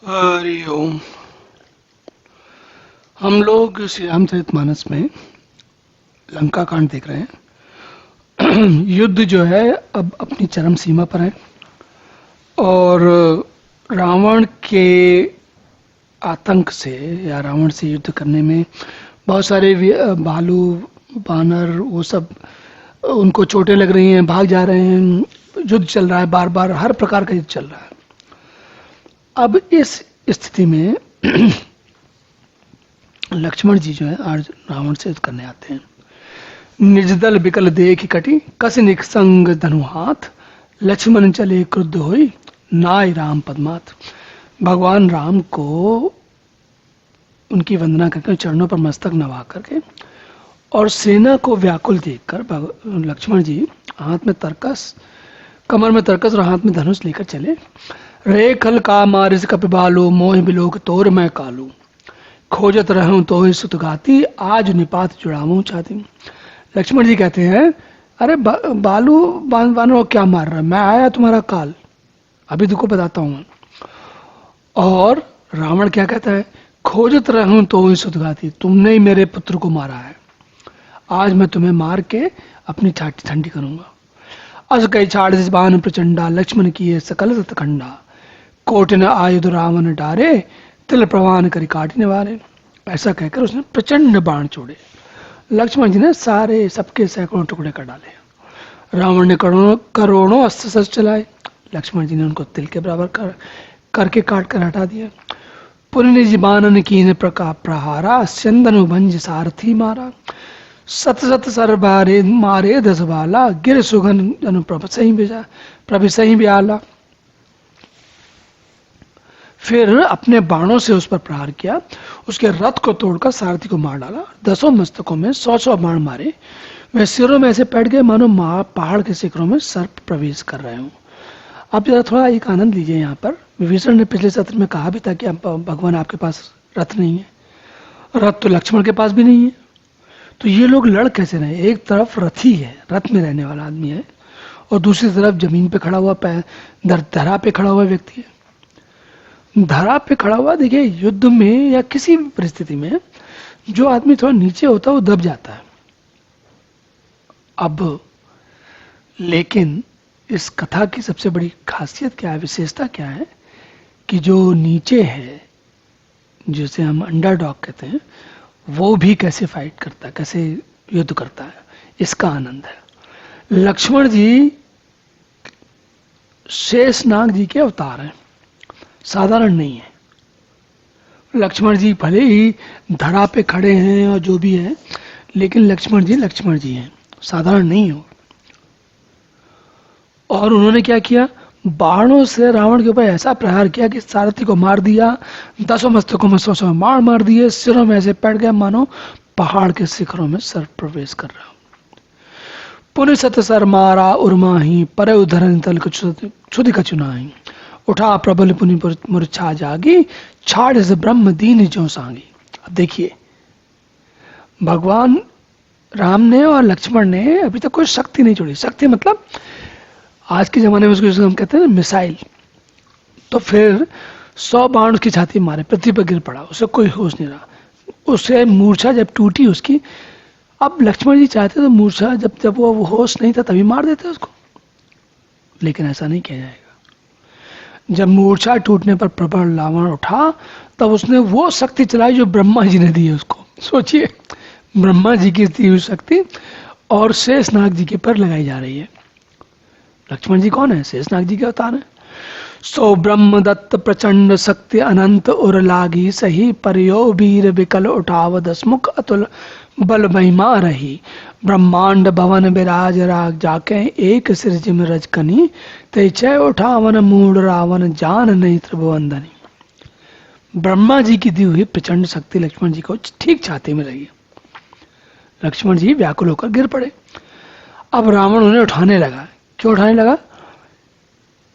हरि ओम। हम लोग श्री रामचरितमानस में लंका कांड देख रहे हैं। युद्ध जो है अब अपनी चरम सीमा पर है और रावण के आतंक से या रावण से युद्ध करने में बहुत सारे भालू बानर वो सब उनको चोटें लग रही हैं, भाग जा रहे हैं, युद्ध चल रहा है, बार बार हर प्रकार का युद्ध चल रहा है। अब इस स्थिति में लक्ष्मण जी जो है आज रावण से युद्ध करने आते हैं। निर्जदल विकल देख कटी कस निसंग धनु हाथ, लक्ष्मण चले क्रुद्ध होई नाय राम पद्मात। भगवान राम को उनकी वंदना करके चरणों पर मस्तक नवा करके और सेना को व्याकुल देखकर लक्ष्मण जी हाथ में तरकस, कमर में तरकस और हाथ में धनुष लेकर चले। रे खल का मारिस कपिबालू मोह बिलोक तोर मैं कालू, खोजत रहूं तो ही सुत गाती आज निपात जुड़ाऊं चाहती। लक्ष्मण जी कहते हैं, अरे बालू बानरों क्या मार रहा है, मैं आया तुम्हारा काल, अभी तुमको बताता हूं। और रावण क्या कहता है, खोजत रहूं तो ही सुत गाती, तुमने ही मेरे पुत्र को मारा है, आज मैं तुम्हें मार के अपनी छाती ठंडी करूंगा। अस कई छाड़ बान प्रचंडा लक्ष्मण की सकल सतखंडा, कोट न आयुध रावण डारे तिल प्रवान करी काटने वाले। ऐसा कहकर उसने प्रचंड बाण छोड़े। लक्ष्मण जी ने सारे सबके सैकड़ों टुकड़े कर डाले। रावण ने करोड़ों अस्त्र शस्त्र चलाए, लक्ष्मण जी ने उनको तिल के बराबर करके काट कर हटा दिया। पुण्य जीवानन कीन प्रका प्रहारा, स्यंदनु भंज सारथी मारा, सत सत सर बारे मारे दस बाला, गिर सुगन जनु प्रभ सही ब्याला। फिर अपने बाणों से उस पर प्रहार किया, उसके रथ को तोड़कर सारथी को मार डाला। 10 मस्तकों में 100 बाण मारे, वह सिरों में ऐसे पैठ गए मानो पहाड़ के शिखरों में सर्प प्रवेश कर रहे हों। आप जरा थोड़ा एक आनंद लीजिए। यहाँ पर विभीषण ने पिछले सत्र में कहा भी था कि भगवान आपके पास रथ नहीं है, रथ तो लक्ष्मण के पास भी नहीं है, तो ये लोग लड़ कैसे रहे। एक तरफ रथी है, रथ में रहने वाला आदमी है, और दूसरी तरफ जमीन पे खड़ा हुआ धरा पे खड़ा हुआ व्यक्ति है। धरा पे खड़ा हुआ, देखिए युद्ध में या किसी भी परिस्थिति में जो आदमी थोड़ा नीचे होता है वो दब जाता है। अब लेकिन इस कथा की सबसे बड़ी खासियत क्या है, विशेषता क्या है कि जो नीचे है, जिसे हम अंडरडॉग कहते हैं, वो भी कैसे फाइट करता है, कैसे युद्ध करता है, इसका आनंद है। लक्ष्मण जी शेषनाग जी के अवतार हैं, साधारण नहीं है। लक्ष्मण जी भले ही धरा पे खड़े हैं और जो भी है, लेकिन लक्ष्मण जी हैं, साधारण नहीं हो। और उन्होंने क्या किया, बाणों से रावण के ऊपर ऐसा प्रहार किया कि सारथी को मार दिया, 10 मस्तकों में 100 मार दिए, सिरों में ऐसे पैठ गया मानो पहाड़ के शिखरों में सर्प प्रवेश कर रहा। पुनि सत सर मारा उर्माही, पर उधरन तल क्षुधि कचुनाही, उठा प्रबल पुनि मूर्छा जागी, छाड़ से ब्रह्म दीन जो सांगी। अब देखिए, भगवान राम ने और लक्ष्मण ने अभी तक कोई शक्ति नहीं छोड़ी। शक्ति मतलब आज के जमाने में उसको हम कहते हैं ना मिसाइल। तो फिर 100 बाण उसकी छाती मारे, पृथ्वी पर गिर पड़ा, उसे कोई होश नहीं रहा। उसे मूर्छा जब टूटी उसकी, अब लक्ष्मण जी चाहते तो मूर्छा जब वो होश नहीं था तभी मार देते उसको, लेकिन ऐसा नहीं किया जाएगा। जब मूर्छा टूटने पर प्रबल रावण उठा, तब उसने वो शक्ति चलाई जो ब्रह्मा जी ने दी है उसको। सोचिए, ब्रह्मा जी की दी हुई शक्ति और शेषनाग जी के पर लगाई जा रही है। लक्ष्मण जी कौन है, शेषनाग जी के अवतार है। सो ब्रह्म दत्त प्रचंड शक्ति अनंत उर लागी, सही परियो वीर विकल उठाव दसमुख अतुल बल महिमा रही, ब्रह्मांड भवन विराज राग जाके एक सिरजिम रजकनी, ते चय उठावन मूड रावण जान नहीं त्रिभुवंदनी। ब्रह्मा जी की दी हुई प्रचंड शक्ति लक्ष्मण जी को ठीक छाती में लगी। लक्ष्मण जी व्याकुल होकर गिर पड़े। अब रावण उन्हें उठाने लगा। क्यों उठाने लगा,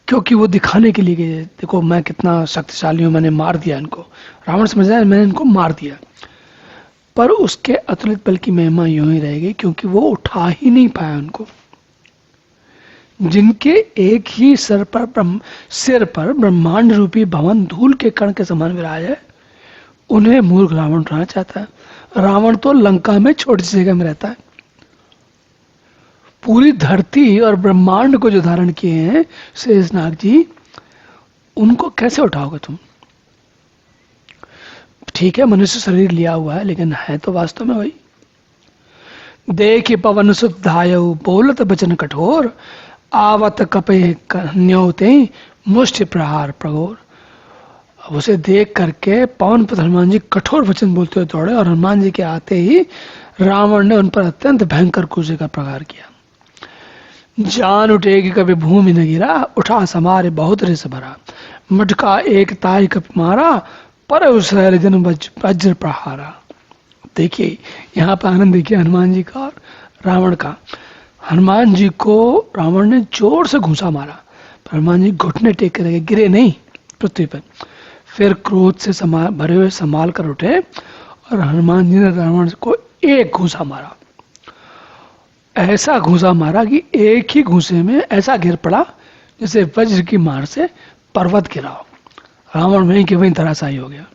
क्योंकि वो दिखाने के लिए गए, देखो मैं कितना शक्तिशाली हूं, मैंने मार दिया इनको। रावण समझ रहा है मैंने इनको मार दिया, पर उसके अतुलित बल की महिमा यूं ही रहेगी क्योंकि वो उठा ही नहीं पाया उनको। जिनके एक ही सिर पर ब्रह्मांड रूपी भवन धूल के कण के समान विराज है, उन्हें मूर्ख रावण उठाना चाहता है। रावण तो लंका में छोटी सी जगह में रहता है, पूरी धरती और ब्रह्मांड को जो धारण किए हैं शेषनाग जी, उनको कैसे उठाओगे तुम? ठीक है, मनुष्य शरीर लिया हुआ है, लेकिन है तो वास्तव में वही। देख पवन सुत धायु बोलत बचन कठोर, आवत कपे न्योते मुष्टि प्रहार प्रगोर। अब उसे देख करके पवन पुत्र हनुमान जी कठोर वचन बोलते हुए दौड़े, और हनुमान जी के आते ही रावण ने उन पर अत्यंत भयंकर कूजे का प्रहार किया। जान उठेगी कभी भूमि न गिरा, उठा समारे बहुत रिस भरा, मटका एक ताई कप मारा, पर उस जन वज्र प्रहारा। देखिए यहाँ पर आनंद देखिए हनुमान जी का और रावण का। हनुमान जी को रावण ने जोर से घूंसा मारा, पर हनुमान जी घुटने टेक कर गिरे नहीं पृथ्वी पर। फिर क्रोध से भरे हुए संभाल कर उठे, और हनुमान जी ने रावण को एक घूंसा मारा। ऐसा घूंसा मारा कि एक ही घूंसे में ऐसा गिर पड़ा जैसे वज्र की मार से पर्वत गिरा हो। रावण वहीं के वहीं धराशायी हो गया।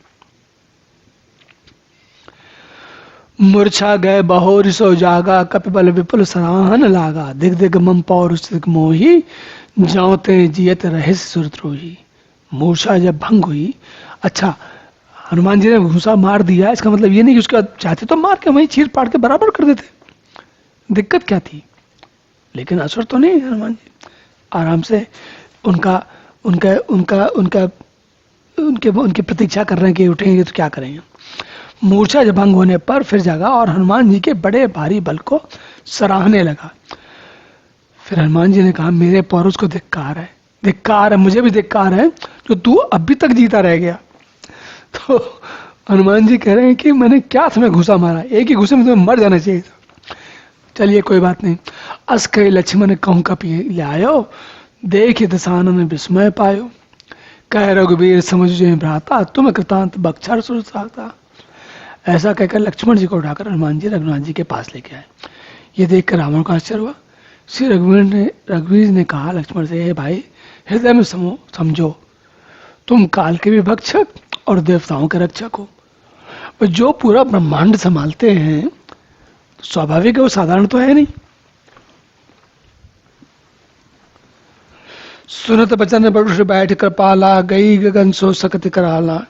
मूर्छा गए बहोर सो जागा, कपिबल विपुल सराहन लागा, दिग दिग मम पौरुष मोही, जाते जियत रहे सुरद्रोही। मूर्छा जब भंग हुई, अच्छा हनुमान जी ने घूंसा मार दिया, इसका मतलब ये नहीं कि उसके बाद चाहते तो मार के वहीं चीर पाड़ के बराबर कर देते, दिक्कत क्या थी? लेकिन असर तो नहीं, हनुमान जी आराम से उनका उनका उनका उनका उनके उनकी प्रतीक्षा कर रहे हैं कि उठेंगे तो क्या करेंगे। मूर्छा जब भंग होने पर फिर जागा और हनुमान जी के बड़े भारी बल को सराहने लगा। फिर हनुमान जी ने कहा, मेरे पौरुष को धिक्कार है, धिक्कार है, मुझे भी धिक्कार है जो तू अभी तक जीता रह गया। तो हनुमान जी कह रहे हैं कि मैंने क्या तुम्हें घुसा मारा, एक ही घुसे में तुम्हें मर जाना चाहिए था। चलिए कोई बात नहीं। अस कई लक्ष्मण कहूँ कपि लायो, देख दशानन विस्मय पायो, कह रघुवीर समझ जो भ्राता, तुम कृतांत बक्षर सुरसाता। ऐसा कहकर लक्ष्मण जी को उठाकर हनुमान जी रघुनाथ जी के पास लेके आए। ये देखकर रावण का आश्चर्य हुआ। श्री रघुवीर ने कहा लक्ष्मण से, हे भाई हृदय में समझो, तुम काल के भी भक्षक और देवताओं के रक्षक हो। जो पूरा ब्रह्मांड संभालते हैं, स्वाभाविक है वो साधारण तो है नहीं। सुनत बचन बड़ुष बैठ कृपाला, गई गगन सो सकत कराला,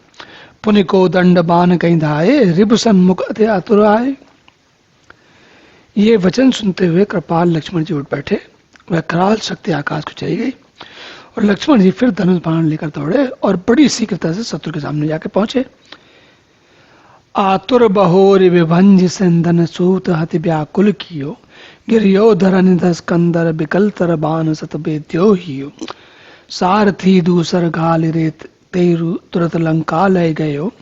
पुनि को दंड बान कहीं धाये, रिपु सन्मुख अति आतुर आए। ये वचन सुनते हुए कृपाल लक्ष्मण जी उठ बैठे। वह कराल शक्ति आकाश को चली गई, और लक्ष्मण जी फिर धनुष बाण लेकर दौड़े और बड़ी शीघ्रता से शत्रु के सामने जाके पहुंचे। आतुर बहोर विभंज संदन सूत हति व्याकुल कियो, गिरियो धरन स्कंदर विकलतर बान सत बेद्यो हियो, सारथी दूसर घाल रेत तेरु तुरत लंका लय गयो,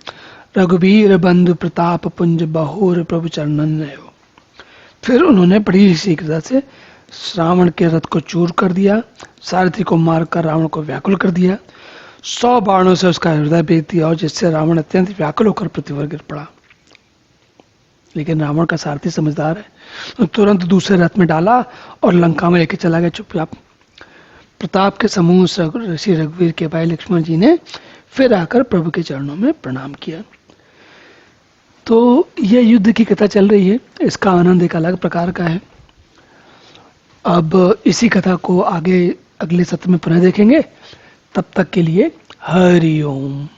रघुवीर बंधु प्रताप पुंज बहोर प्रभु चरणन रहो। फिर उन्होंने बड़ी शीघ्रता से रावण के रथ को चूर कर दिया, सारथी को मारकर रावण को व्याकुल कर दिया, 100 बाणों से उसका हृदय भेद दिया, और जिससे रावण अत्यंत व्याकुल होकर पृथ्वी पर गिर पड़ा। लेकिन रावण का सारथी समझदार है, तो तुरंत दूसरे रथ में डाला और लंका में लेके चला गया चुपचाप। प्रताप के समूह ऋषि रघुवीर के भाई लक्ष्मण जी ने फिर आकर प्रभु के चरणों में प्रणाम किया। तो यह युद्ध की कथा चल रही है, इसका आनंद एक अलग प्रकार का है। अब इसी कथा को आगे अगले सत्र में पुनः देखेंगे। तब तक के लिए हरि ओम।